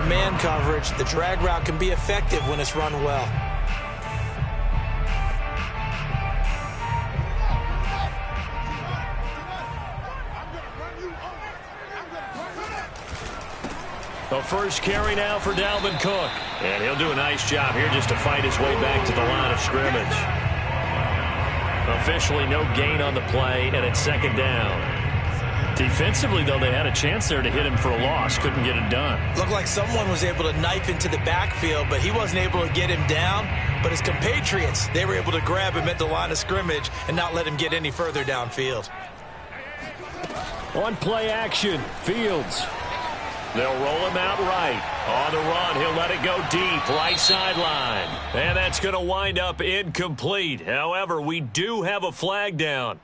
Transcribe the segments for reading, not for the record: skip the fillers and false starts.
man coverage, the drag route can be effective when it's run well. The first carry now for Dalvin Cook. And he'll do a nice job here just to fight his way back to the line of scrimmage. Officially no gain on the play, and it's second down. Defensively, though, they had a chance there to hit him for a loss. Couldn't get it done. Looked like someone was able to knife into the backfield, but he wasn't able to get him down. But his compatriots, they were able to grab him at the line of scrimmage and not let him get any further downfield. On play action, Fields. They'll roll him out right. On the run, he'll let it go deep, right sideline. And that's going to wind up incomplete. However, we do have a flag down.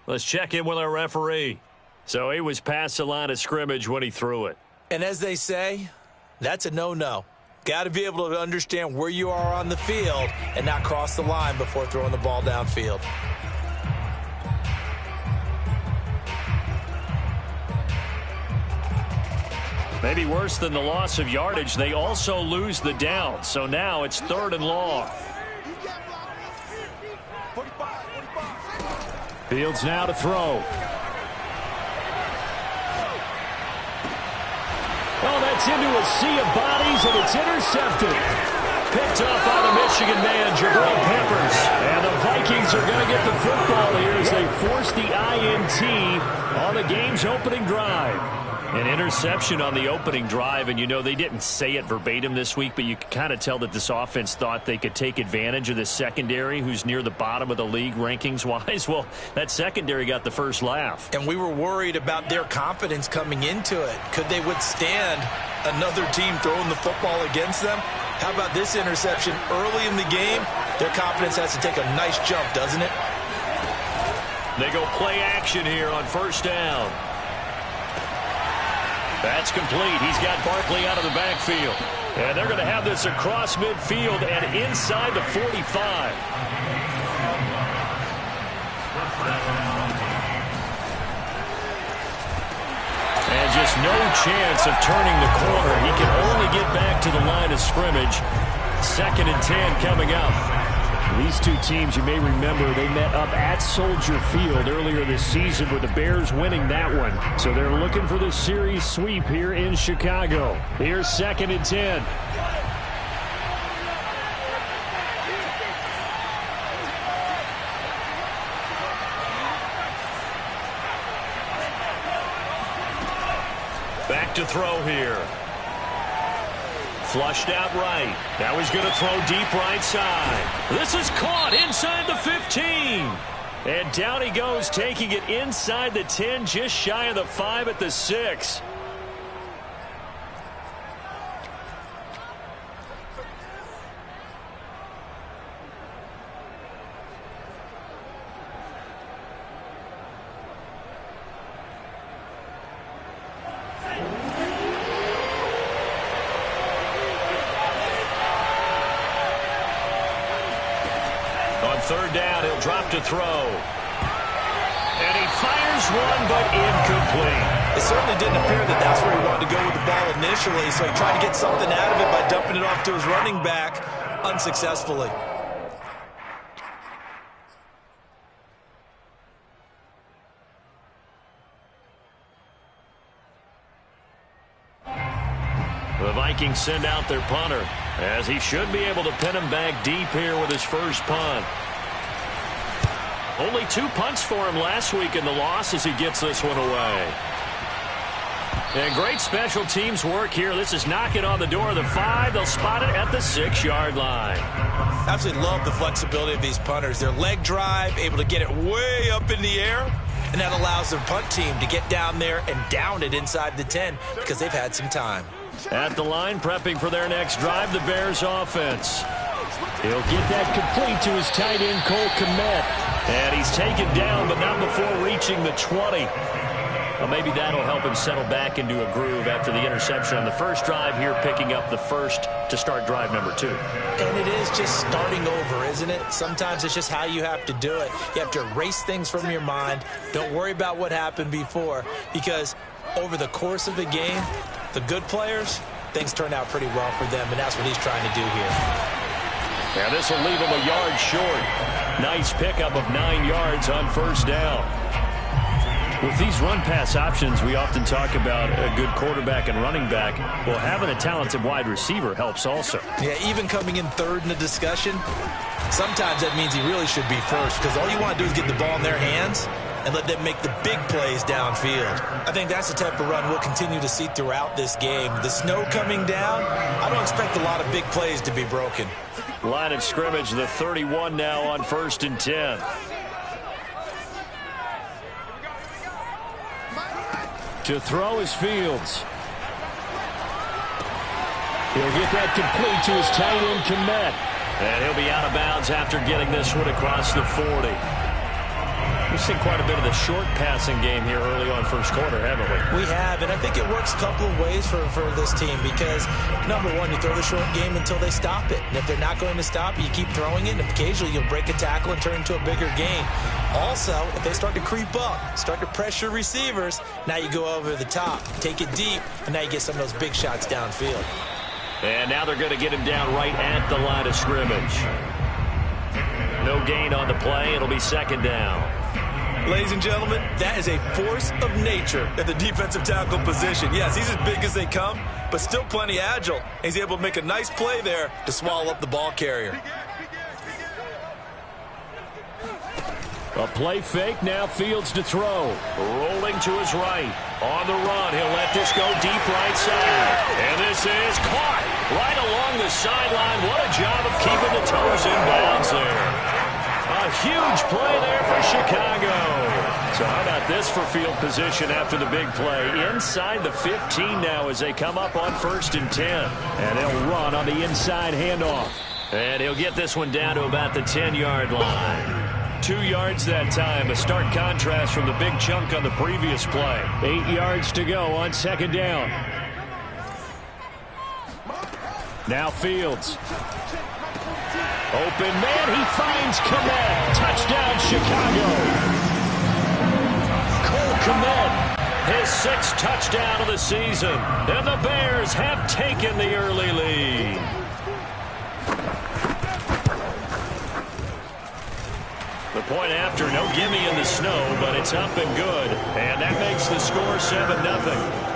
Let's check in with our referee. So he was past the line of scrimmage when he threw it. And as they say, that's a no-no. Got to be able to understand where you are on the field and not cross the line before throwing the ball downfield. Maybe worse than the loss of yardage, they also lose the down. So now it's 3rd and long. Fields now to throw. Oh, that's into a sea of bodies, and it's intercepted. Picked up by the Michigan man, Jabril Peppers. And the Vikings are going to get the football here as they force the INT on the game's opening drive. An interception on the opening drive, and you know they didn't say it verbatim this week, but you can kind of tell that this offense thought they could take advantage of the secondary, who's near the bottom of the league rankings-wise. Well, that secondary got the first laugh. And we were worried about their confidence coming into it. Could they withstand another team throwing the football against them? How about this interception early in the game? Their confidence has to take a nice jump, doesn't it? They go play action here on first down. That's complete. He's got Barkley out of the backfield. And they're going to have this across midfield and inside the 45. And just no chance of turning the corner. He can only get back to the line of scrimmage. 2nd and 10 coming up. These two teams, you may remember, they met up at Soldier Field earlier this season with the Bears winning that one. So they're looking for the series sweep here in Chicago. Here's 2nd and 10. Back to throw here. Flushed out right. Now he's going to throw deep right side. This is caught inside the 15. And down he goes, taking it inside the 10, just shy of the 5 at the 6. Third down, he'll drop to throw. And he fires one, but incomplete. It certainly didn't appear that that's where he wanted to go with the ball initially, so he tried to get something out of it by dumping it off to his running back unsuccessfully. The Vikings send out their punter, as he should be able to pin him back deep here with his first punt. Only 2 punts for him last week in the loss as he gets this one away. And great special teams work here. This is knocking on the door of the 5. They'll spot it at the 6-yard line. Absolutely love the flexibility of these punters. Their leg drive, able to get it way up in the air, and that allows their punt team to get down there and down it inside the 10 because they've had some time. At the line, prepping for their next drive, the Bears offense. He'll get that complete to his tight end, Cole Kmet. And he's taken down, but not before reaching the 20. Well, maybe that'll help him settle back into a groove after the interception on the first drive here, picking up the first to start drive number 2. And it is just starting over, isn't it? Sometimes it's just how you have to do it. You have to erase things from your mind. Don't worry about what happened before, because over the course of the game, the good players, things turn out pretty well for them, and that's what he's trying to do here. Yeah, this will leave him a yard short. Nice pickup of 9 yards on first down. With these run-pass options, we often talk about a good quarterback and running back. Well, having a talented wide receiver helps also. Yeah, even coming in third in the discussion, sometimes that means he really should be first, because all you want to do is get the ball in their hands and let them make the big plays downfield. I think that's the type of run we'll continue to see throughout this game. The snow coming down, I don't expect a lot of big plays to be broken. Line of scrimmage, the 31 now on 1st and 10. To throw is Fields. He'll get that complete to his tight end, Kmet. And he'll be out of bounds after getting this one across the 40. We've seen quite a bit of the short passing game here early on first quarter, haven't we? We have, and I think it works a couple of ways for this team because, number one, you throw the short game until they stop it. And if they're not going to stop it, you keep throwing it, and occasionally you'll break a tackle and turn into a bigger gain. Also, if they start to creep up, start to pressure receivers, now you go over the top, take it deep, and now you get some of those big shots downfield. And now they're going to get him down right at the line of scrimmage. No gain on the play. It'll be second down. Ladies and gentlemen, that is a force of nature at the defensive tackle position. Yes, he's as big as they come, but still plenty agile. He's able to make a nice play there to swallow up the ball carrier. A play fake, now Fields to throw. Rolling to his right. On the run, he'll let this go deep right side. And this is caught right along the sideline. What a job of keeping the toes in bounds there. A huge play there for Chicago. So how about this for field position after the big play? Inside the 15 now as they come up on 1st and 10. And they'll run on the inside handoff. And he'll get this one down to about the 10-yard line. 2 yards that time, a stark contrast from the big chunk on the previous play. 8 yards to go on second down. Now Fields. Open man, he finds Kmet. Touchdown, Chicago. Cole Kmet, his 6th touchdown of the season. And the Bears have taken the early lead. The point after, no gimme in the snow, but it's up and good. And that makes the score 7-0.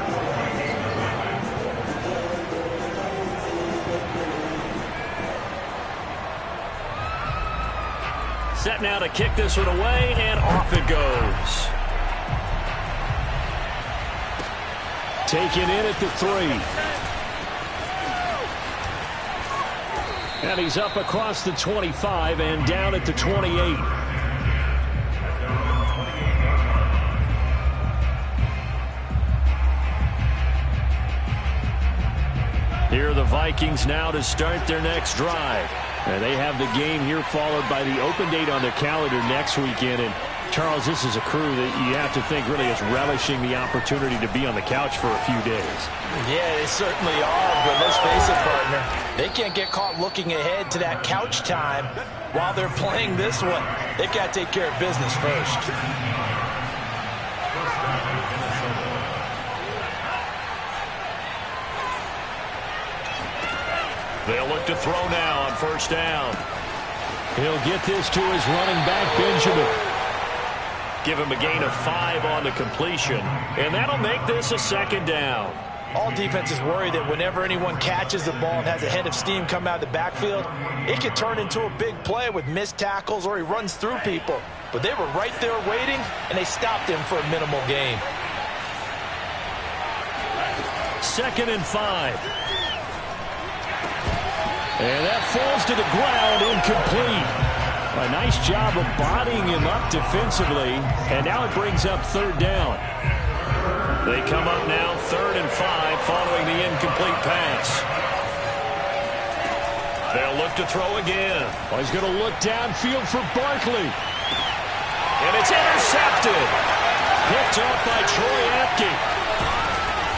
Set now to kick this one away, and off it goes. Taken in at the 3. And he's up across the 25 and down at the 28. Here are the Vikings now to start their next drive. And they have the game here followed by the open date on their calendar next weekend. And, Charles, this is a crew that you have to think really is relishing the opportunity to be on the couch for a few days. Yeah, they certainly are, but let's face it, partner. They can't get caught looking ahead to that couch time while they're playing this one. They've got to take care of business first. They'll look to throw now on first down. He'll get this to his running back, Benjamin. Give him a gain of 5 on the completion. And that'll make this a second down. All defenses worry that whenever anyone catches the ball and has a head of steam come out of the backfield, it could turn into a big play with missed tackles or he runs through people. But they were right there waiting, and they stopped him for a minimal gain. 2nd and 5. And that falls to the ground, incomplete. A nice job of bodying him up defensively, and now it brings up 3rd down. They come up now 3rd and 5 following the incomplete pass. They'll look to throw again. Well, he's going to look downfield for Barkley. And it's intercepted. Picked up by Troy Apke.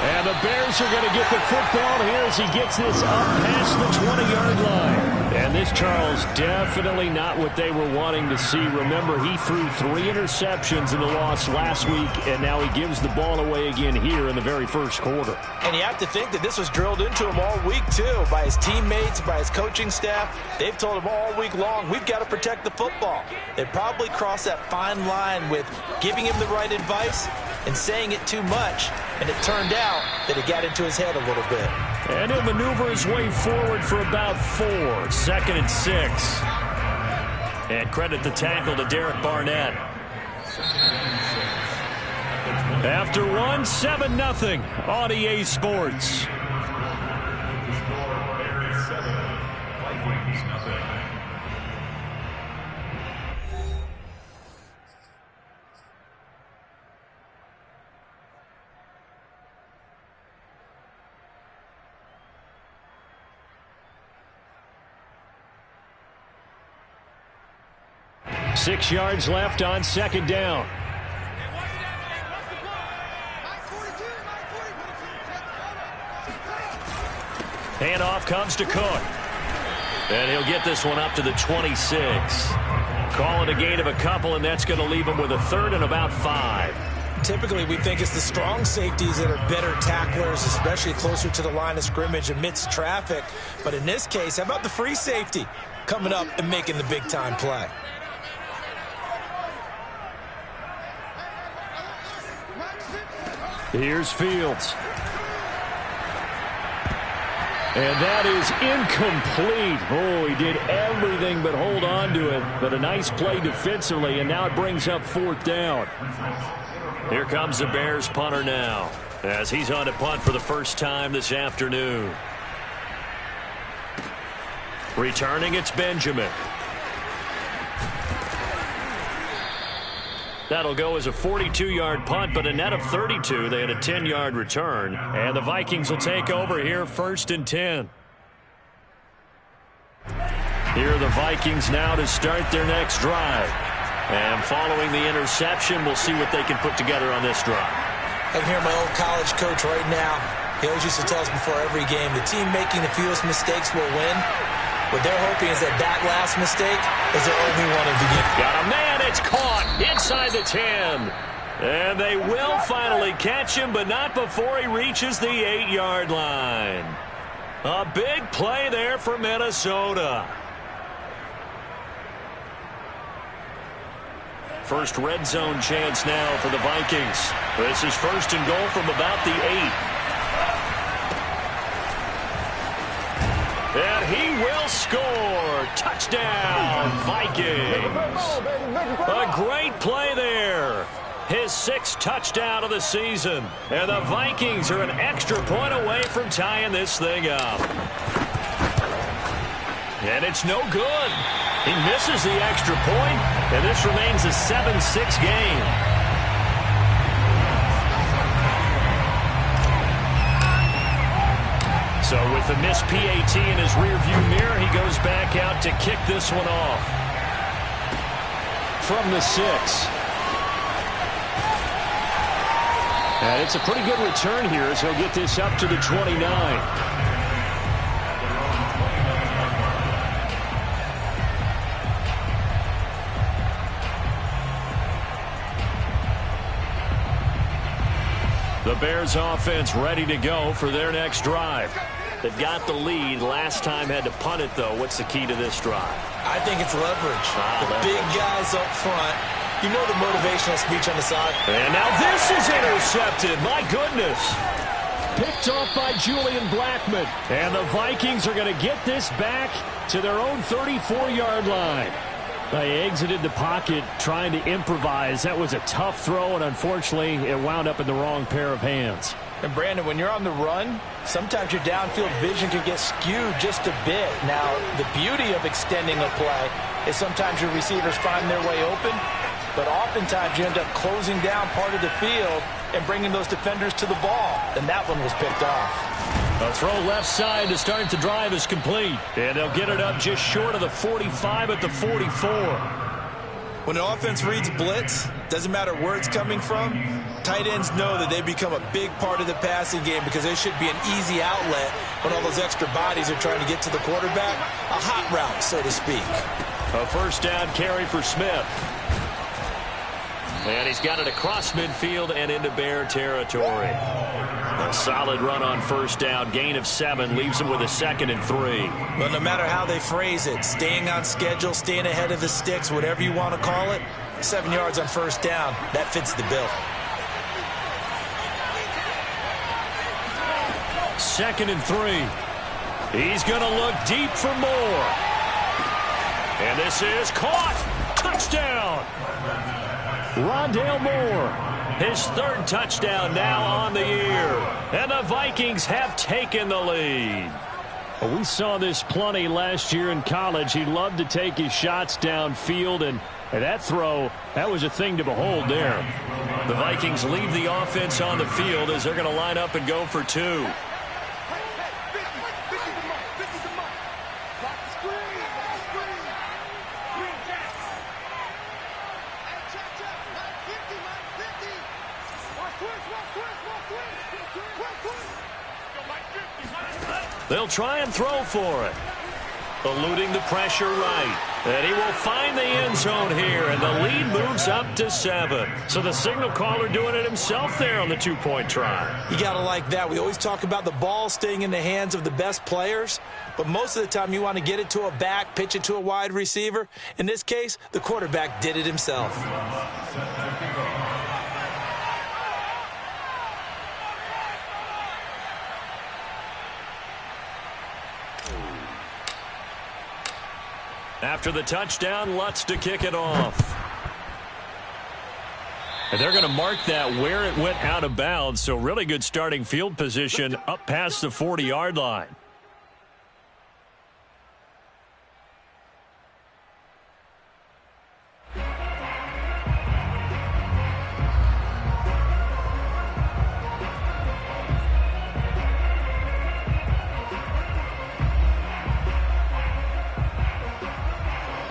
And the Bears are going to get the football here as he gets this up past the 20-yard line. And this, Charles, definitely not what they were wanting to see. Remember, he threw 3 interceptions in the loss last week, and now he gives the ball away again here in the very first quarter. And you have to think that this was drilled into him all week, too, by his teammates, by his coaching staff. They've told him all week long, we've got to protect the football. They probably crossed that fine line with giving him the right advice and saying it too much, and it turned out that it got into his head a little bit. And he'll maneuver his way forward for about 4. 2nd and 6. And credit the tackle to Derek Barnett. After 1, 7-0 on EA Sports. Six yards left on 2nd down. Handoff comes to Cook. And he'll get this one up to the 26. Call it a gain of a couple, and that's going to leave him with a 3rd and about 5. Typically, we think it's the strong safeties that are better tacklers, especially closer to the line of scrimmage amidst traffic. But in this case, how about the free safety coming up and making the big-time play? Here's Fields. And that is incomplete. Oh, he did everything but hold on to it. But a nice play defensively, and now it brings up 4th down. Here comes the Bears punter now, as he's on to punt for the first time this afternoon. Returning, it's Benjamin. That'll go as a 42-yard punt, but a net of 32. They had a 10-yard return. And the Vikings will take over here, 1st and 10. Here are the Vikings now to start their next drive. And following the interception, we'll see what they can put together on this drive. I can hear my old college coach right now. He always used to tell us before every game, the team making the fewest mistakes will win. What they're hoping is that that last mistake is their only one of the game. Got a man, it's caught inside the 10. And they will finally catch him, but not before he reaches the 8-yard line. A big play there for Minnesota. First red zone chance now for the Vikings. This is 1st and goal from about the 8. And he will score. Touchdown, Vikings. A great play there. His 6th touchdown of the season. And the Vikings are an extra point away from tying this thing up. And it's no good. He misses the extra point, and this remains a 7-6 game. So with the missed PAT in his rearview mirror, he goes back out to kick this one off. From the 6. And it's a pretty good return here as he'll get this up to the 29. The Bears offense ready to go for their next drive. They've got the lead. Last time had to punt it, though. What's the key to this drive? I think it's leverage. Big guys up front. You know the motivational speech on the side. And now this is intercepted. My goodness. Picked off by Julian Blackmon. And the Vikings are going to get this back to their own 34-yard line. They exited the pocket trying to improvise. That was a tough throw, and unfortunately, it wound up in the wrong pair of hands. And, Brandon, when you're on the run, sometimes your downfield vision can get skewed just a bit. Now, the beauty of extending a play is sometimes your receivers find their way open, but oftentimes you end up closing down part of the field and bringing those defenders to the ball. And that one was picked off. A throw left side to start the drive is complete. And they'll get it up just short of the 45 at the 44. When an offense reads blitz, doesn't matter where it's coming from, Tight ends know that they become a big part of the passing game because they should be an easy outlet when all those extra bodies are trying to get to the quarterback. A hot route, so to speak. A first down carry for Smith. And he's got it across midfield and into Bear territory. A solid run on first down. Gain of 7 leaves him with a 2nd and 3. Well, no matter how they phrase it, staying on schedule, staying ahead of the sticks, whatever you want to call it, 7 yards on first down, that fits the bill. 2nd and 3. He's going to look deep for more. And this is caught. Touchdown. Rondale Moore, his 3rd touchdown now on the year. And the Vikings have taken the lead. Well, we saw this plenty last year in college. He loved to take his shots downfield, and that throw, that was a thing to behold there. The Vikings leave the offense on the field as they're going to line up and go for 2. They'll try and throw for it. Eluding the pressure right. And he will find the end zone here, and the lead moves up to 7. So the signal caller doing it himself there on the 2-point try. You got to like that. We always talk about the ball staying in the hands of the best players, but most of the time you want to get it to a back, pitch it to a wide receiver. In this case, the quarterback did it himself. After the touchdown, Lutz to kick it off. And they're going to mark that where it went out of bounds, so really good starting field position up past the 40-yard line.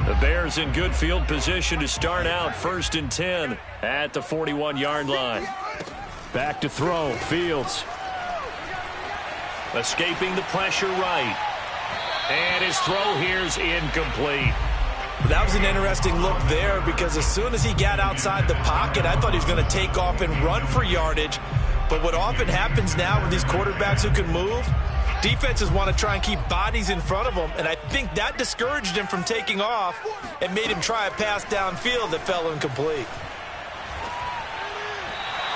The Bears in good field position to start out 1st and 10 at the 41-yard line. Back to throw, Fields. Escaping the pressure right. And his throw here's incomplete. That was an interesting look there because as soon as he got outside the pocket, I thought he was going to take off and run for yardage. But what often happens now with these quarterbacks who can move, defenses want to try and keep bodies in front of them, and I think that discouraged him from taking off and made him try a pass downfield that fell incomplete.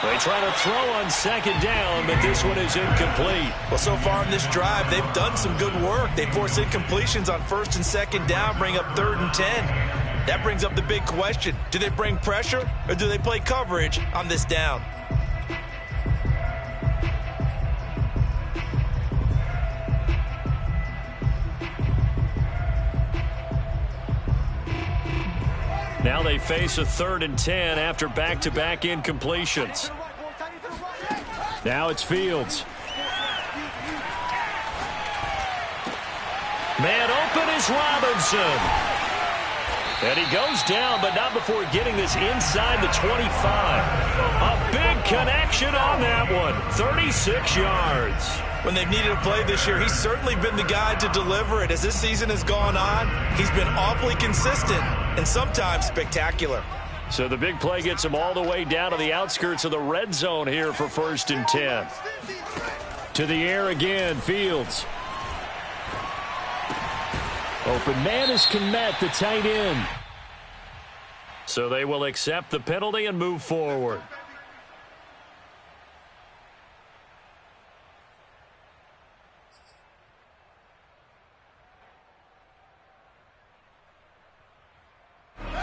They try to throw on 2nd down, but this one is incomplete. Well, so far in this drive, they've done some good work. They force incompletions on 1st and 2nd down, bring up 3rd and 10. That brings up the big question. Do they bring pressure, or do they play coverage on this down? Now they face a 3rd and 10 after back-to-back incompletions. Now it's Fields. Man open is Robinson. And he goes down, but not before getting this inside the 25. A big connection on that one. 36 yards. When they've needed a play this year, he's certainly been the guy to deliver it. As this season has gone on, he's been awfully consistent and sometimes spectacular. So the big play gets him all the way down to the outskirts of the red zone here for 1st and 10. To the air again, Fields. Open man is Kmet, the tight end. So they will accept the penalty and move forward.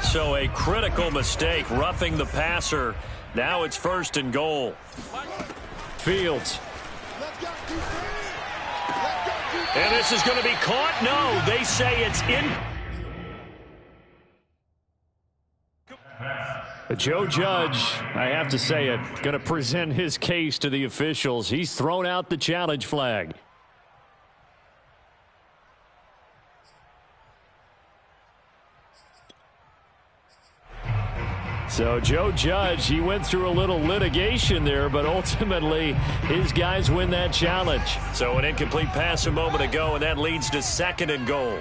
So a critical mistake, roughing the passer. Now it's 1st and goal. Fields. And this is going to be caught. No, they say it's in. Joe Judge, I have to say it, going to present his case to the officials. He's thrown out the challenge flag. So Joe Judge, he went through a little litigation there, but ultimately his guys win that challenge. So an incomplete pass a moment ago, and that leads to 2nd and goal.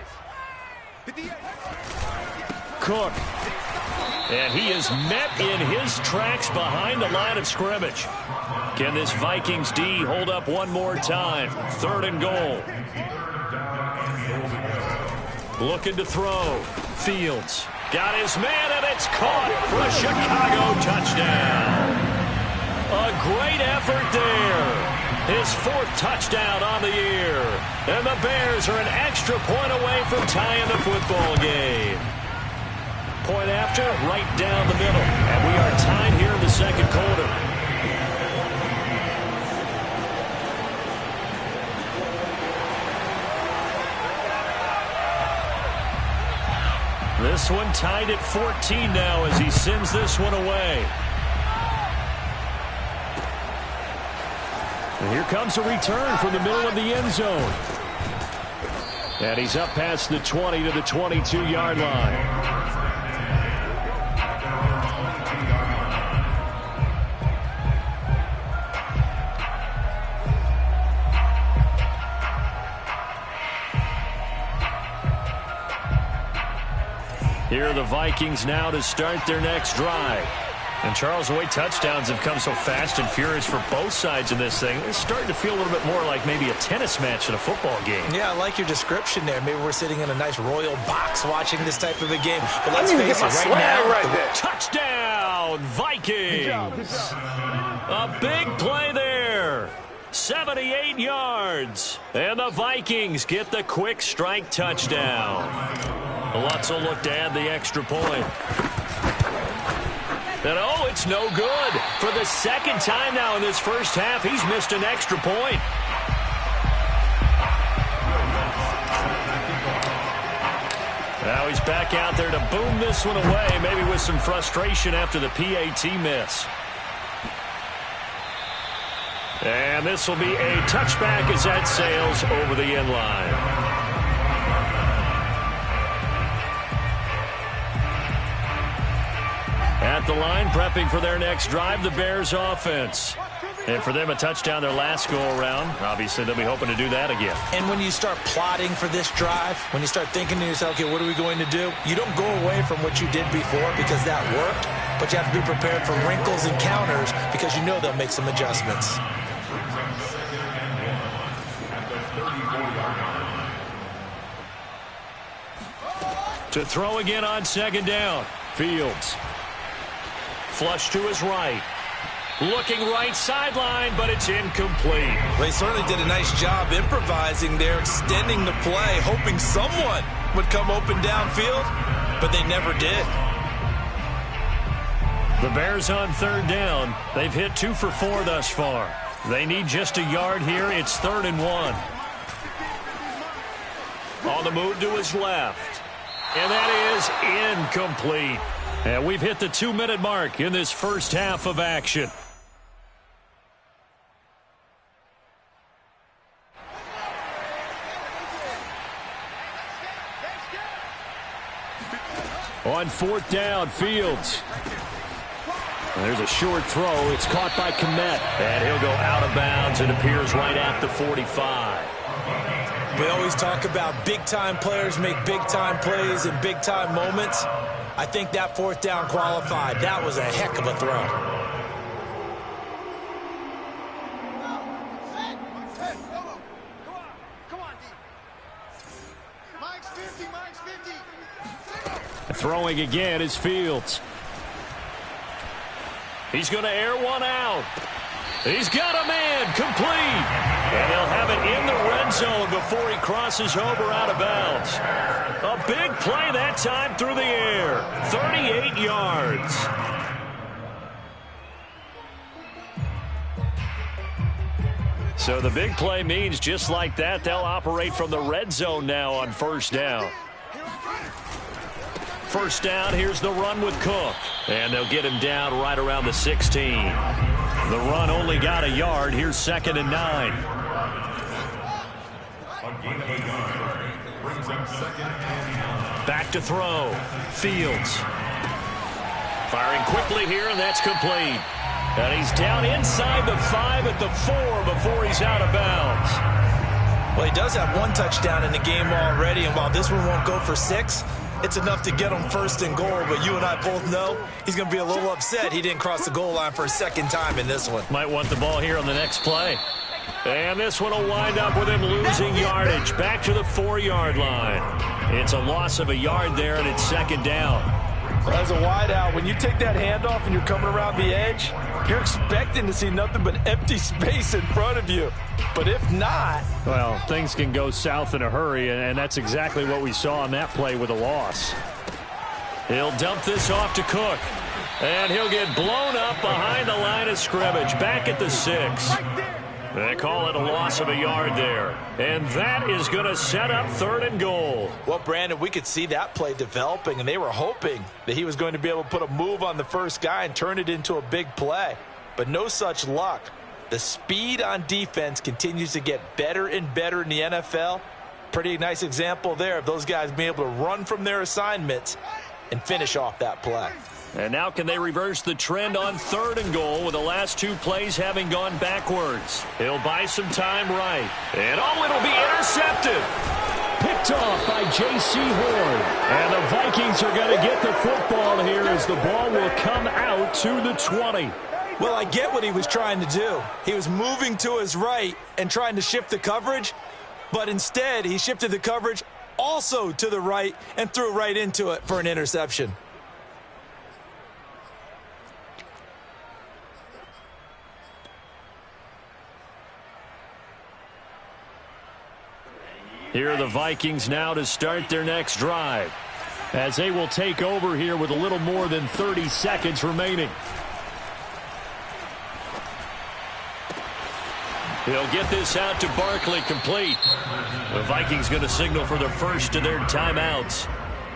Cook. And he is met in his tracks behind the line of scrimmage. Can this Vikings D hold up one more time? 3rd and goal. Looking to throw. Fields. Got his man, and it's caught for a Chicago touchdown. A great effort there. His 4th touchdown on the year. And the Bears are an extra point away from tying the football game. Point after, right down the middle. And we are tied here in the 2nd quarter. This one tied at 14 now as he sends this one away. And here comes a return from the middle of the end zone. And he's up past the 20 to the 22-yard line. Here are the Vikings now to start their next drive. And Charles, the way touchdowns have come so fast and furious for both sides in this thing, it's starting to feel a little bit more like maybe a tennis match in a football game. Yeah, I like your description there. Maybe we're sitting in a nice royal box watching this type of a game. But let's face it, right now, touchdown, Vikings! A big play there. 78 yards. And the Vikings get the quick strike touchdown. Lutz will look to add the extra point. And oh, it's no good. For the 2nd time now in this first half, he's missed an extra point. Now he's back out there to boom this one away, maybe with some frustration after the PAT miss. And this will be a touchback as that sails over the end line. At the line, prepping for their next drive, the Bears offense. And for them, a touchdown their last go-around. Obviously, they'll be hoping to do that again. And when you start plotting for this drive, when you start thinking to yourself, okay, what are we going to do? You don't go away from what you did before because that worked, but you have to be prepared for wrinkles and counters because you know they'll make some adjustments. To throw again on 2nd down. Fields. Flush to his right. Looking right sideline, but it's incomplete. They certainly did a nice job improvising there, extending the play, hoping someone would come open downfield, but they never did. The Bears on 3rd down. They've hit 2 for 4 thus far. They need just a yard here. It's 3rd and 1. On the move to his left. And that is incomplete. And we've hit the 2-minute mark in this first half of action. On 4th down, Fields. And there's a short throw. It's caught by Kmet. And he'll go out of bounds. It appears right at the 45. We always talk about big-time players make big-time plays in big-time moments. I think that 4th down qualified. That was a heck of a throw. Throwing again is Fields. He's going to air one out. He's got a man, complete. And they'll have it in the red zone before he crosses over out of bounds. A big play that time through the air. 38 yards. So the big play means just like that, they'll operate from the red zone now on 1st down. 1st down, here's the run with Cook. And they'll get him down right around the 16. The run only got a yard. Here's 2nd and 9. Back to throw. Fields. Firing quickly here, and that's complete. And he's down inside the 5 at the 4 before he's out of bounds. Well, he does have one touchdown in the game already, and while this one won't go for 6, it's enough to get him first and goal. But you and I both know he's going to be a little upset he didn't cross the goal line for a second time in this one. Might want the ball here on the next play. And this one will wind up with him losing yardage back to the 4-yard line. It's a loss of a yard there, and it's second down. As a wideout, when you take that handoff and you're coming around the edge, you're expecting to see nothing but empty space in front of you. But if not... well, things can go south in a hurry, and that's exactly what we saw on that play with a loss. He'll dump this off to Cook. And he'll get blown up behind the line of scrimmage, back at the 6. They call it a loss of a yard there. And that is going to set up 3rd and goal. Well, Brandon, we could see that play developing, and they were hoping that he was going to be able to put a move on the first guy and turn it into a big play. But no such luck. The speed on defense continues to get better and better in the NFL. Pretty nice example there of those guys being able to run from their assignments and finish off that play. And now can they reverse the trend on 3rd and goal with the last 2 plays having gone backwards? He'll buy some time right. And it'll be intercepted. Picked off by J.C. Horn. And the Vikings are going to get the football here as the ball will come out to the 20. Well, I get what he was trying to do. He was moving to his right and trying to shift the coverage, but instead he shifted the coverage also to the right and threw right into it for an interception. Here are the Vikings now to start their next drive, as they will take over here with a little more than 30 seconds remaining. He'll get this out to Barkley, complete. The Vikings going to signal for the first of their timeouts,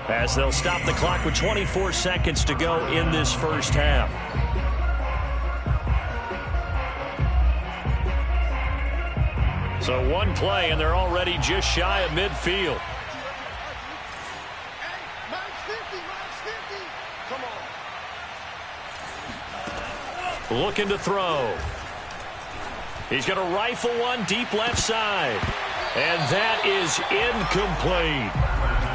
as they'll stop the clock with 24 seconds to go in this first half. So one play, and they're already just shy of midfield. Looking to throw. He's going to rifle one deep left side. And that is incomplete.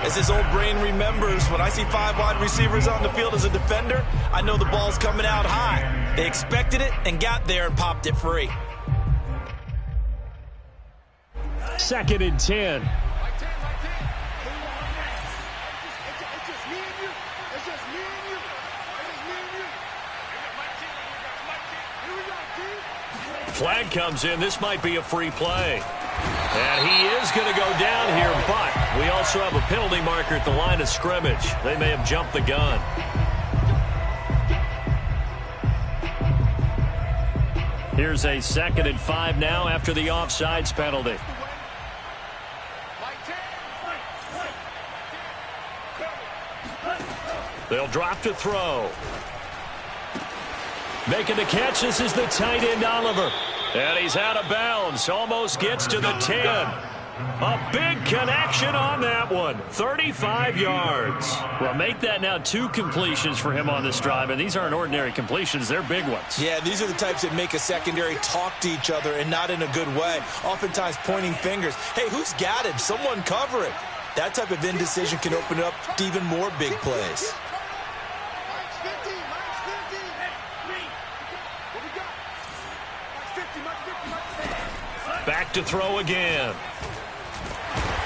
As his old brain remembers, when I see 5 wide receivers on the field as a defender, I know the ball's coming out high. They expected it and got there and popped it free. 2nd and 10. Flag comes in. This might be a free play. And he is going to go down here, but we also have a penalty marker at the line of scrimmage. They may have jumped the gun. Here's a 2nd and 5 now after the offsides penalty. They'll drop to throw. Making the catch, this is the tight end Oliver. And he's out of bounds, almost gets to the 10. A big connection on that one, 35 yards. Well, make that now 2 completions for him on this drive, and these aren't ordinary completions, they're big ones. Yeah, these are the types that make a secondary talk to each other and not in a good way, oftentimes pointing fingers. Hey, who's got him? Someone cover it. That type of indecision can open up to even more big plays. Back to throw again.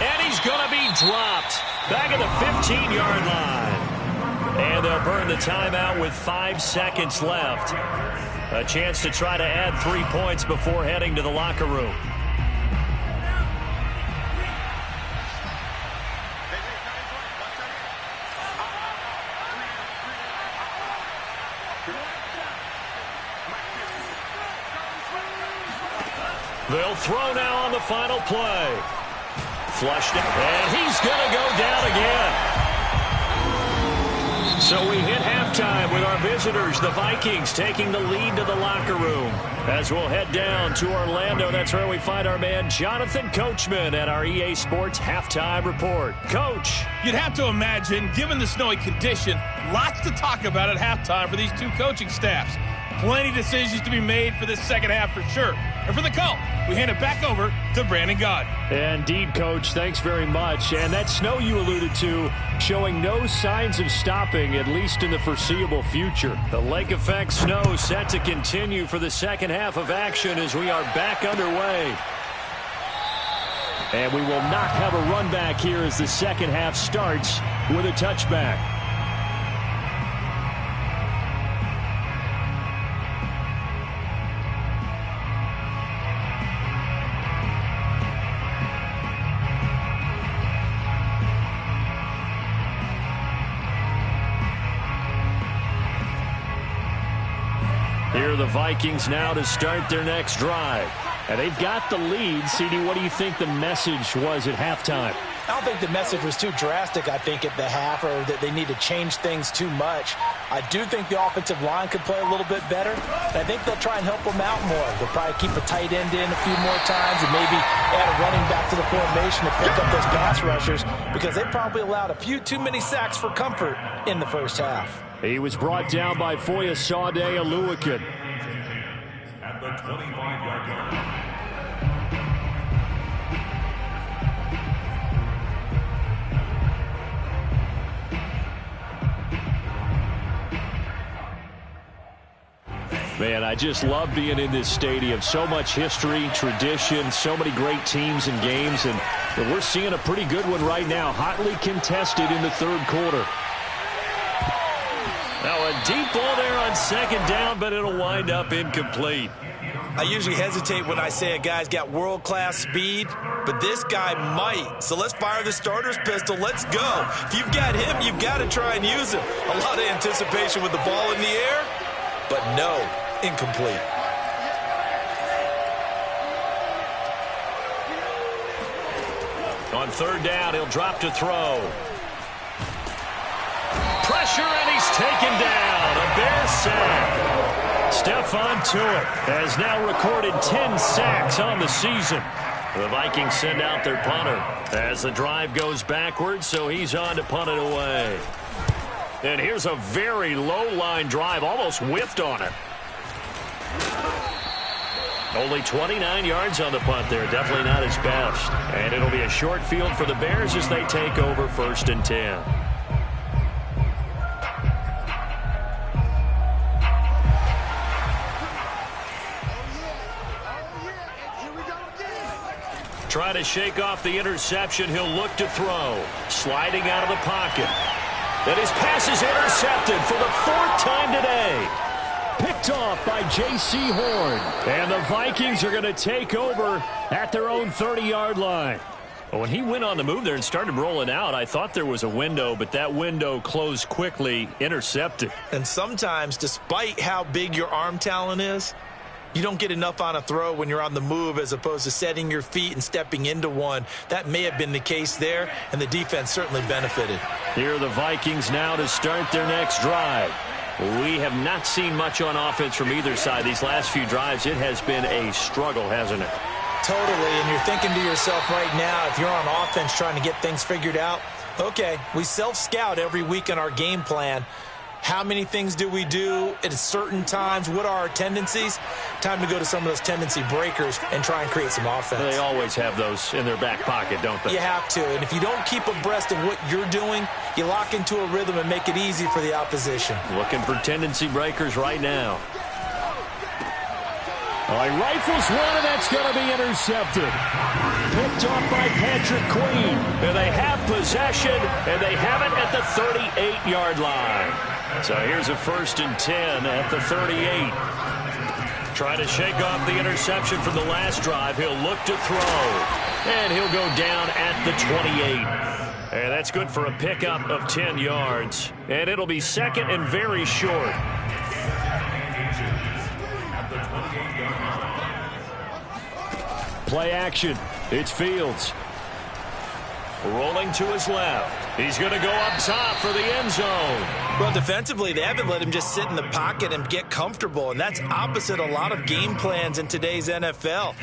And he's going to be dropped back at the 15-yard line. And they'll burn the timeout with 5 seconds left. A chance to try to add 3 points before heading to the locker room. They'll throw now on the final play. Flushed out, and he's going to go down again. So we hit halftime with our visitors, the Vikings, taking the lead to the locker room. As we'll head down to Orlando, that's where we find our man Jonathan Coachman at our EA Sports Halftime Report. Coach. You'd have to imagine, given the snowy condition, lots to talk about at halftime for these two coaching staffs. Plenty decisions to be made for this second half for sure. And for the call, we hand it back over to Brandon Gaud. Indeed, Coach. Thanks very much. And that snow you alluded to showing no signs of stopping, at least in the foreseeable future. The lake effect snow set to continue for the second half of action as we are back underway. And we will not have a run back here as the second half starts with a touchback. Here are the Vikings now to start their next drive. And they've got the lead. CD, what do you think the message was at halftime? I don't think the message was too drastic, I think, at the half, or that they need to change things too much. I do think the offensive line could play a little bit better. And I think they'll try and help them out more. They'll probably keep a tight end in a few more times and maybe add a running back to the formation to pick up those pass rushers, because they probably allowed a few too many sacks for comfort in the first half. He was brought down by Foyesade Oluwakin. At the 25-yard line. Man, I just love being in this stadium. So much history, tradition, so many great teams and games, and we're seeing a pretty good one right now, hotly contested in the third quarter. Now a deep ball there on second down, but it'll wind up incomplete. I usually hesitate when I say a guy's got world-class speed, but this guy might. So let's fire the starter's pistol. Let's go. If you've got him, you've got to try and use him. A lot of anticipation with the ball in the air, but no, incomplete. On third down, he'll drop to throw. Pressure, and he's taken down. A Bear sack. Stephon Tuitt has now recorded 10 sacks on the season. The Vikings send out their punter as the drive goes backwards, so he's on to punt it away. And here's a very low-line drive, almost whiffed on it. Only 29 yards on the punt there, definitely not his best. And it'll be a short field for the Bears as they take over 1st and 10. Try to shake off the interception. He'll look to throw. Sliding out of the pocket. And his pass is intercepted for the 4th time today. Picked off by J.C. Horn. And the Vikings are going to take over at their own 30-yard line. When he went on the move there and started rolling out, I thought there was a window, but that window closed quickly, intercepted. And sometimes, despite how big your arm talent is, you don't get enough on a throw when you're on the move as opposed to setting your feet and stepping into one. That may have been the case there, and the defense certainly benefited. Here are the Vikings now to start their next drive. We have not seen much on offense from either side. These last few drives, it has been a struggle, hasn't it? Totally, and you're thinking to yourself right now, if you're on offense trying to get things figured out, okay, we self-scout every week in our game plan. How many things do we do at certain times? What are our tendencies? Time to go to some of those tendency breakers and try and create some offense. They always have those in their back pocket, don't they? You have to, and if you don't keep abreast of what you're doing, you lock into a rhythm and make it easy for the opposition. Looking for tendency breakers right now. All right, rifles one, and that's going to be intercepted. Picked off by Patrick Queen. And they have possession, and they have it at the 38-yard line. So here's a 1st and 10 at the 38. Trying to shake off the interception from the last drive. He'll look to throw. And he'll go down at the 28. And that's good for a pickup of 10 yards. And it'll be 2nd and very short. Play action. It's Fields. Rolling to his left. He's going to go up top for the end zone. Well, defensively, they haven't let him just sit in the pocket and get comfortable, and that's opposite a lot of game plans in today's NFL.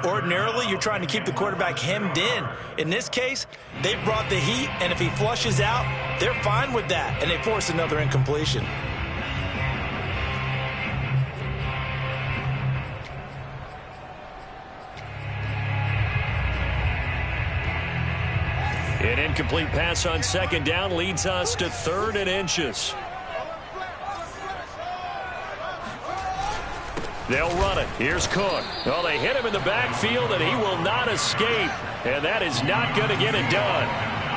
Ordinarily, you're trying to keep the quarterback hemmed in. In this case, they brought the heat, and if he flushes out, they're fine with that, and they force another incompletion. An incomplete pass on second down leads us to 3rd and inches. They'll run it. Here's Cook. Well, they hit him in the backfield, and he will not escape. And that is not going to get it done.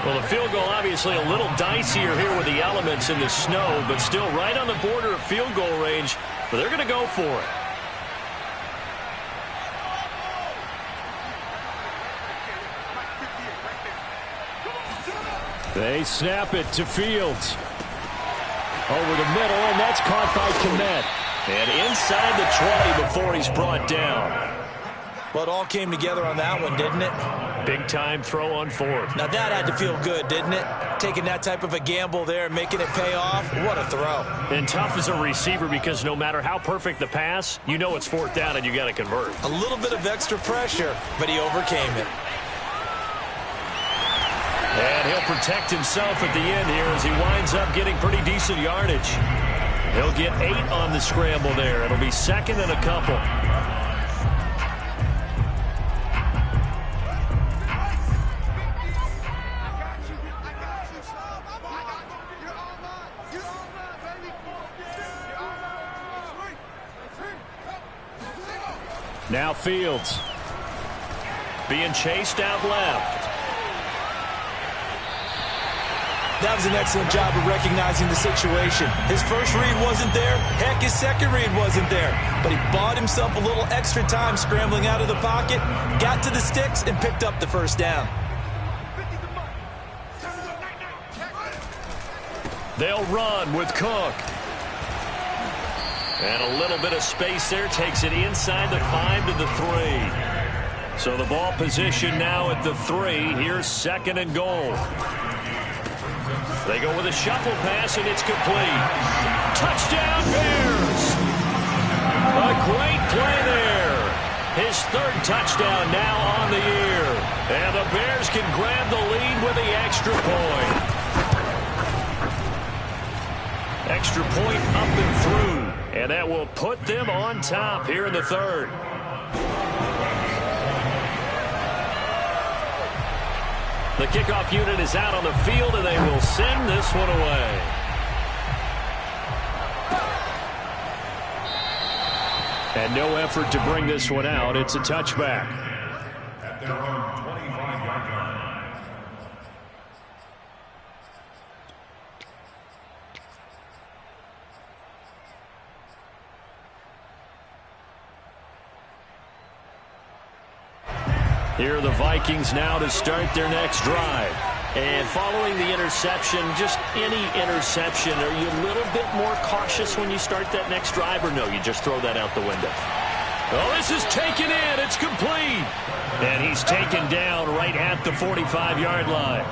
Well, the field goal obviously a little dicier here with the elements in the snow, but still right on the border of field goal range. But they're going to go for it. They snap it to Fields. Over the middle, and that's caught by Kmet. And inside the 20 before he's brought down. Well, it all came together on that one, didn't it? Big-time throw on 4th. Now, that had to feel good, didn't it? Taking that type of a gamble there and making it pay off. What a throw. And tough as a receiver because no matter how perfect the pass, you know it's 4th down and you got to convert. A little bit of extra pressure, but he overcame it. And he'll protect himself at the end here as he winds up getting pretty decent yardage. He'll get 8 on the scramble there. It'll be 2nd and a couple. Now Fields being chased out left. That was an excellent job of recognizing the situation. His first read wasn't there. Heck, his second read wasn't there. But he bought himself a little extra time scrambling out of the pocket, got to the sticks, and picked up the first down. They'll run with Cook. And a little bit of space there takes it inside the 5 to the 3. So the ball position now at the 3. Here's 2nd and goal. They go with a shuffle pass, and it's complete. Touchdown, Bears! A great play there. His 3rd touchdown now on the year. And the Bears can grab the lead with the extra point. Extra point up and through. And that will put them on top here in the 3rd. The kickoff unit is out on the field, and they will send this one away. And no effort to bring this one out. It's a touchback. At their own 25-yard line. Here are the Vikings now to start their next drive. And following the interception, just any interception, are you a little bit more cautious when you start that next drive, or no, you just throw that out the window? Oh, this is taken in. It's complete. And he's taken down right at the 45-yard line.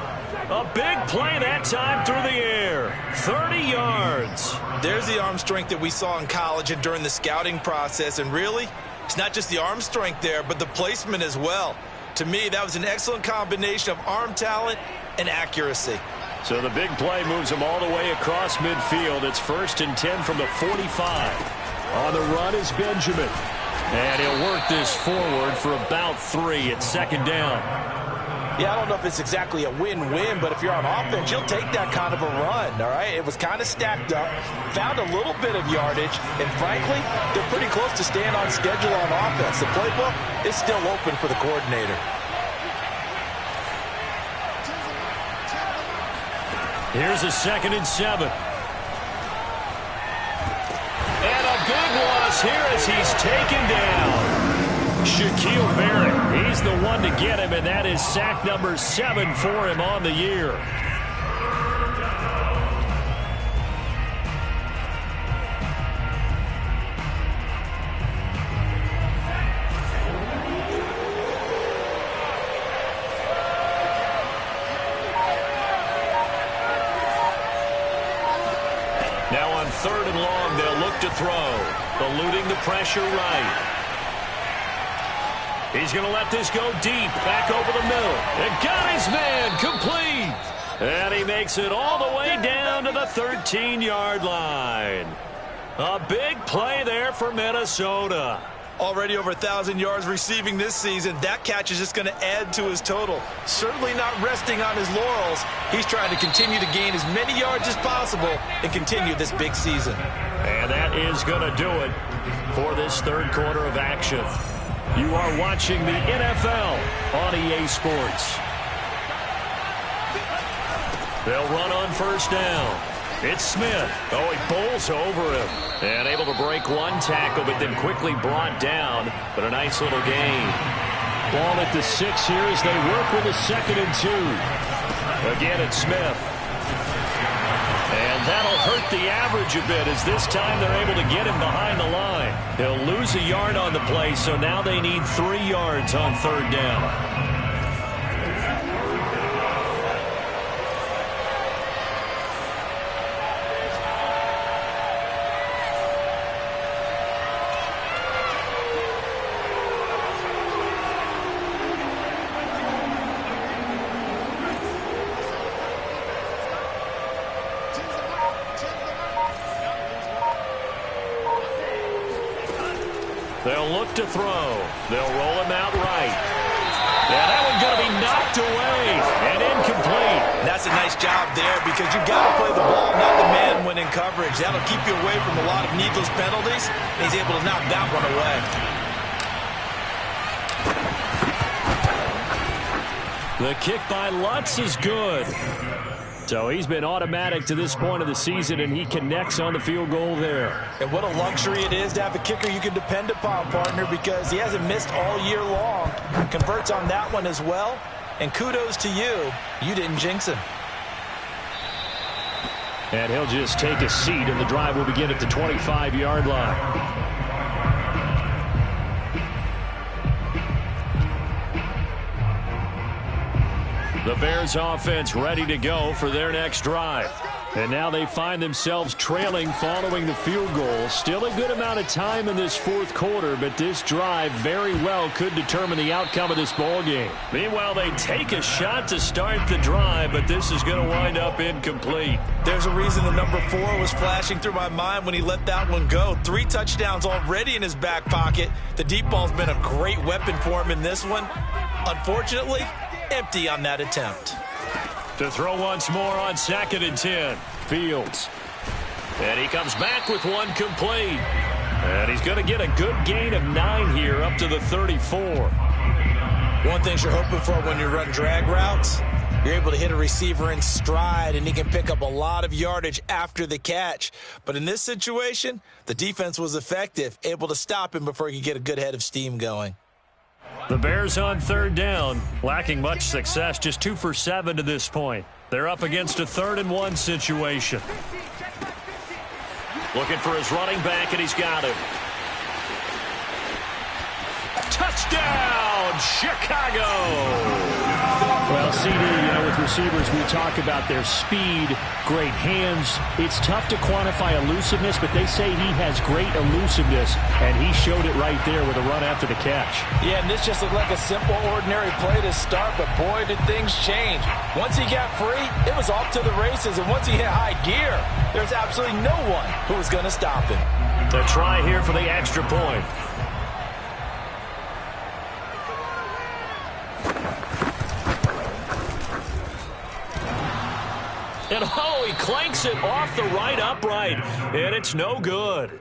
A big play that time through the air. 30 yards. There's the arm strength that we saw in college and during the scouting process. And really, it's not just the arm strength there, but the placement as well. To me, that was an excellent combination of arm talent and accuracy. So the big play moves him all the way across midfield. It's 1st and 10 from the 45. On the run is Benjamin. And he'll work this forward for about 3 at 2nd down. Yeah, I don't know if it's exactly a win-win, but if you're on offense, you'll take that kind of a run, all right? It was kind of stacked up, found a little bit of yardage, and frankly, they're pretty close to staying on schedule on offense. The playbook is still open for the coordinator. Here's a 2nd and 7. And a big loss here as he's taken down. Shaquille Barrett, he's the one to get him, and that is sack number 7 for him on the year. Now on 3rd and long, they'll look to throw. Eluding the pressure right. He's going to let this go deep. Back over the middle. And got his man complete. And he makes it all the way down to the 13-yard line. A big play there for Minnesota. Already over 1,000 yards receiving this season. That catch is just going to add to his total. Certainly not resting on his laurels. He's trying to continue to gain as many yards as possible and continue this big season. And that is going to do it for this third quarter of action. You are watching the NFL on EA Sports. They'll run on 1st down. It's Smith. Oh, he bowls over him. And able to break one tackle, but then quickly brought down. But a nice little gain. Ball at the 6 here as they work with a 2nd and 2. Again, it's Smith. And that'll hurt the average a bit as this time they're able to get him behind the line. He'll lose a yard on the play, so now they need 3 yards on 3rd down. They'll look to throw. They'll roll him out right. Yeah, that one's going to be knocked away and incomplete. That's a nice job there because you got to play the ball, not the man when in coverage. That'll keep you away from a lot of needless penalties. He's able to knock that one away. The kick by Lutz is good. So he's been automatic to this point of the season, and he connects on the field goal there. And what a luxury it is to have a kicker you can depend upon, partner, because he hasn't missed all year long. Converts on that one as well. And kudos to you. You didn't jinx him. And he'll just take a seat, and the drive will begin at the 25-yard line. The Bears offense ready to go for their next drive. And now they find themselves trailing following the field goal. Still a good amount of time in this 4th quarter, but this drive very well could determine the outcome of this ball game. Meanwhile, they take a shot to start the drive, but this is going to wind up incomplete. There's a reason the number 4 was flashing through my mind when he let that one go. 3 touchdowns already in his back pocket. The deep ball's been a great weapon for him in this one. Unfortunately, empty on that attempt. To throw once more on 2nd and 10. Fields. And he comes back with one complete. And he's going to get a good gain of 9 here up to the 34. One thing you're hoping for when you run drag routes, you're able to hit a receiver in stride and he can pick up a lot of yardage after the catch. But in this situation, the defense was effective, able to stop him before he could get a good head of steam going. The Bears on 3rd down, lacking much success, just 2 for 7 to this point. They're up against a 3rd and 1 situation. Looking for his running back, and he's got him. Touchdown, Chicago! Well, CD, with receivers, we talk about their speed, great hands. It's tough to quantify elusiveness, but they say he has great elusiveness, and he showed it right there with a run after the catch. Yeah, and this just looked like a simple, ordinary play to start, but boy, did things change. Once he got free, it was off to the races, and once he hit high gear, there's absolutely no one who was going to stop him. To try here for the extra point. And oh, he clanks it off the right upright, and it's no good.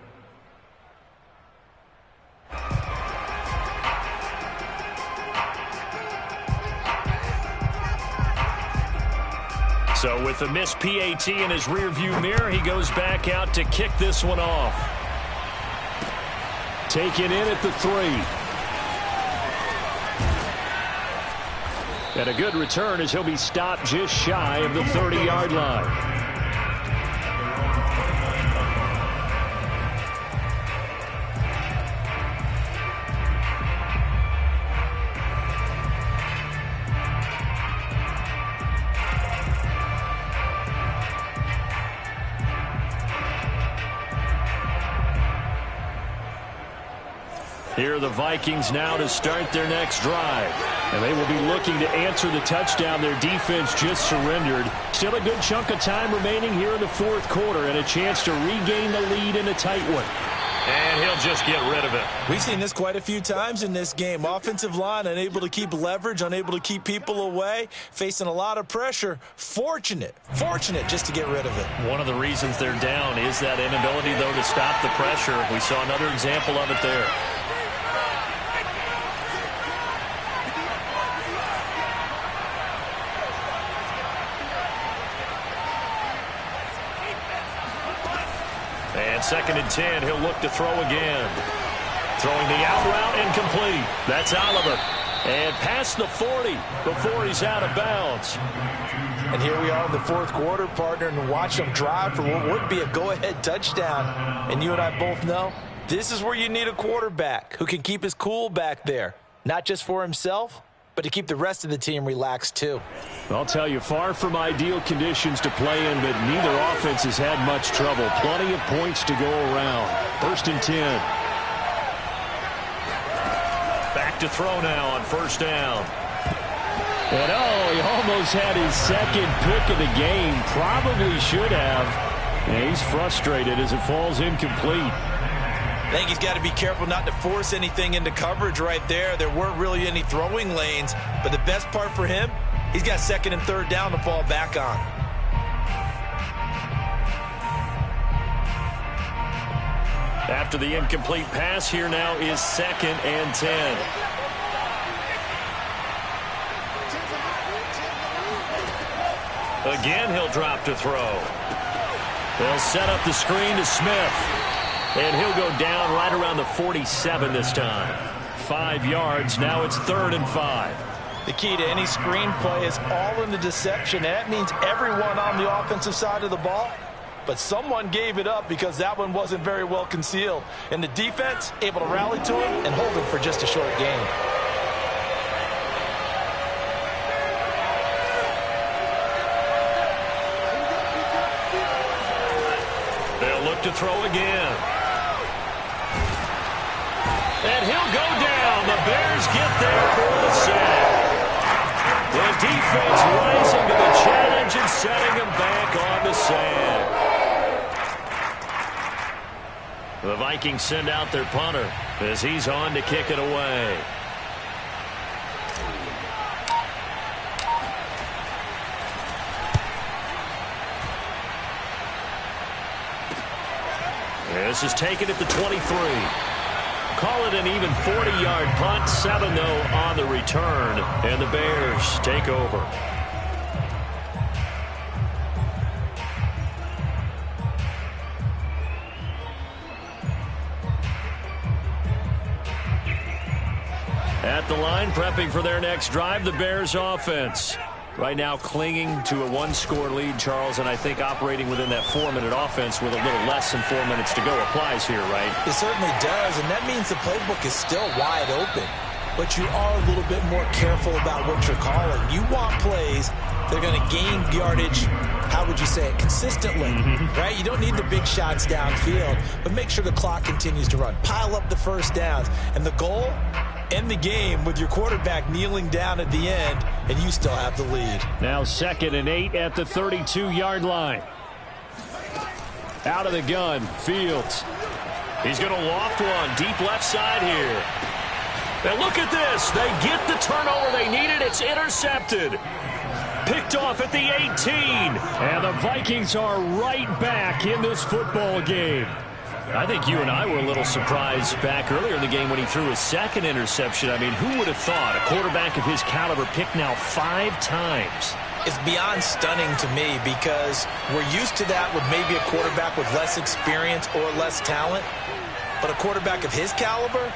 So with the missed PAT in his rearview mirror, he goes back out to kick this one off. Taken in at the 3. And a good return as he'll be stopped just shy of the 30-yard line. Here are the Vikings now to start their next drive. And they will be looking to answer the touchdown their defense just surrendered. Still a good chunk of time remaining here in the fourth quarter and a chance to regain the lead in a tight one. And he'll just get rid of it. We've seen this quite a few times in this game. Offensive line unable to keep leverage, unable to keep people away, facing a lot of pressure. Fortunate just to get rid of it. One of the reasons they're down is that inability, though, to stop the pressure. We saw another example of it there. And 2nd and 10, he'll look to throw again. Throwing the out route, incomplete. That's Oliver. And past the 40 before he's out of bounds. And here we are in the fourth quarter, partner, and watch them drive for what would be a go-ahead touchdown. And you and I both know this is where you need a quarterback who can keep his cool back there. Not just for himself, but to keep the rest of the team relaxed too. I'll tell you, far from ideal conditions to play in, but neither offense has had much trouble. Plenty of points to go around. 1st and 10. Back to throw now on 1st down. And he almost had his 2nd pick of the game. Probably should have. And he's frustrated as it falls incomplete. I think he's got to be careful not to force anything into coverage right there. There weren't really any throwing lanes, but the best part for him, he's got 2nd and 3rd down to fall back on. After the incomplete pass, here now is 2nd and 10. Again, he'll drop to throw. They'll set up the screen to Smith. And he'll go down right around the 47 this time. 5 yards. Now it's 3rd and 5. The key to any screen play is all in the deception. That means everyone on the offensive side of the ball. But someone gave it up because that one wasn't very well concealed. And the defense able to rally to him and hold him for just a short gain. They'll look to throw again. And he'll go down. The Bears get there for the sack. The defense rising to the challenge and setting him back on the sand. The Vikings send out their punter as he's on to kick it away. This is taken at the 23. Call it an even 40-yard punt. 7, though, on the return. And the Bears take over. At the line, prepping for their next drive, the Bears offense. Right now clinging to a 1-score lead, Charles, and I think operating within that 4-minute offense with a little less than 4 minutes to go applies here, right? It certainly does, and that means the playbook is still wide open. But you are a little bit more careful about what you're calling. You want plays that are going to gain yardage, how would you say it, consistently, right? You don't need the big shots downfield, but make sure the clock continues to run. Pile up the first downs, and the goal, end the game with your quarterback kneeling down at the end, and you still have the lead. Now 2nd and 8 at the 32-yard line. Out of the gun, Fields. He's going to loft one deep left side here. And look at this. They get the turnover they needed. It's intercepted. Picked off at the 18. And the Vikings are right back in this football game. I think you and I were a little surprised back earlier in the game when he threw his 2nd interception. I mean, who would have thought a quarterback of his caliber picked now 5 times? It's beyond stunning to me because we're used to that with maybe a quarterback with less experience or less talent. But a quarterback of his caliber,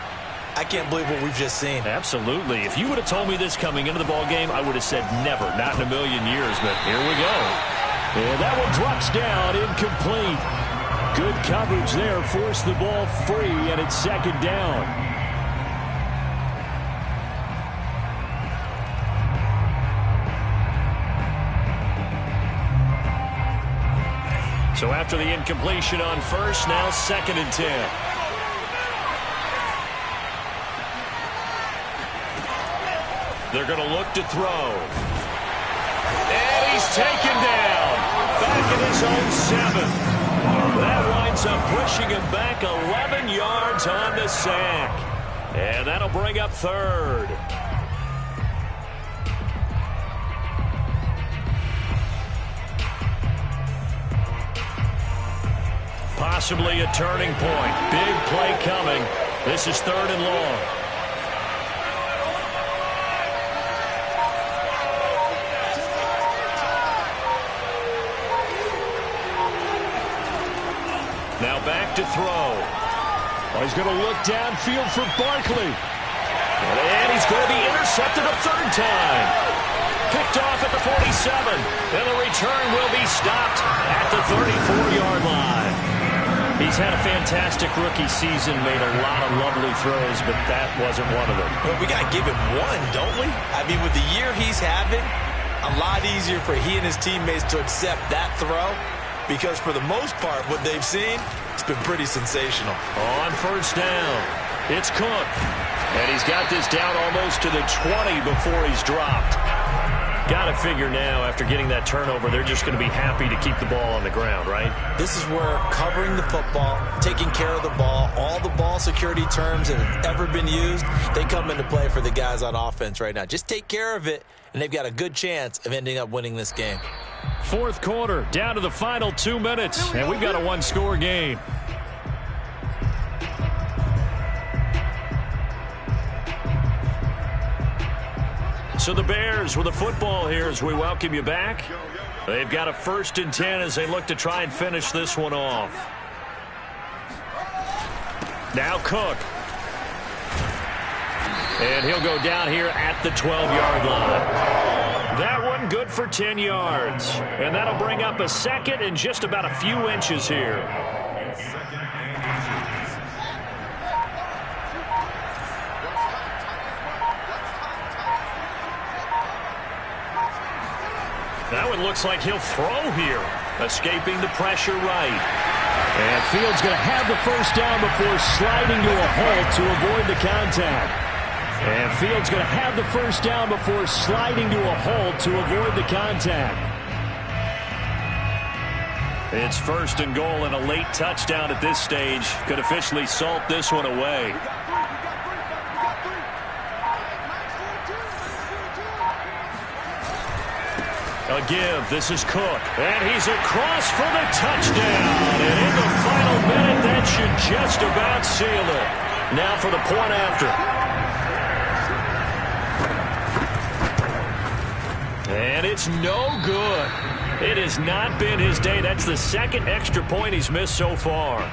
I can't believe what we've just seen. Absolutely. If you would have told me this coming into the ball game, I would have said never, not in a million years. But here we go. And that one drops down, incomplete. Good coverage there, forced the ball free, and it's 2nd down. So after the incompletion on 1st, now 2nd and 10. They're going to look to throw. And he's taken down. Back in his own 7. That winds up pushing him back 11 yards on the sack. And that'll bring up 3rd. Possibly a turning point. Big play coming. This is 3rd and long. Now back to throw. Oh, he's going to look downfield for Barkley. And he's going to be intercepted a 3rd time. Picked off at the 47. And the return will be stopped at the 34-yard line. He's had a fantastic rookie season, made a lot of lovely throws, but that wasn't one of them. Well, we got to give him one, don't we? I mean, with the year he's having, a lot easier for he and his teammates to accept that throw because for the most part, what they've seen, it's been pretty sensational. On 1st down, it's Cook. And he's got this down almost to the 20 before he's dropped. Got to figure now, after getting that turnover, they're just going to be happy to keep the ball on the ground, right? This is where covering the football, taking care of the ball, all the ball security terms that have ever been used, they come into play for the guys on offense right now. Just take care of it, and they've got a good chance of ending up winning this game. 4th quarter, down to the final 2 minutes, and we've got a 1-score game. So the Bears with the football here as we welcome you back. They've got a 1st and 10 as they look to try and finish this one off. Now Cook. And he'll go down here at the 12-yard line. That one good for 10 yards. And that'll bring up a 2nd and just about a few inches here. That one looks like he'll throw here. Escaping the pressure right. And Fields going to have the 1st down before sliding to a halt to avoid the contact. And Fields going to have the 1st down before sliding to a halt to avoid the contact. It's 1st and goal, and a late touchdown at this stage could officially salt this one away. A give. This is Cook. And he's across for the touchdown. And in the final minute, that should just about seal it. Now for the point after. And it's no good. It has not been his day. That's the 2nd extra point he's missed so far.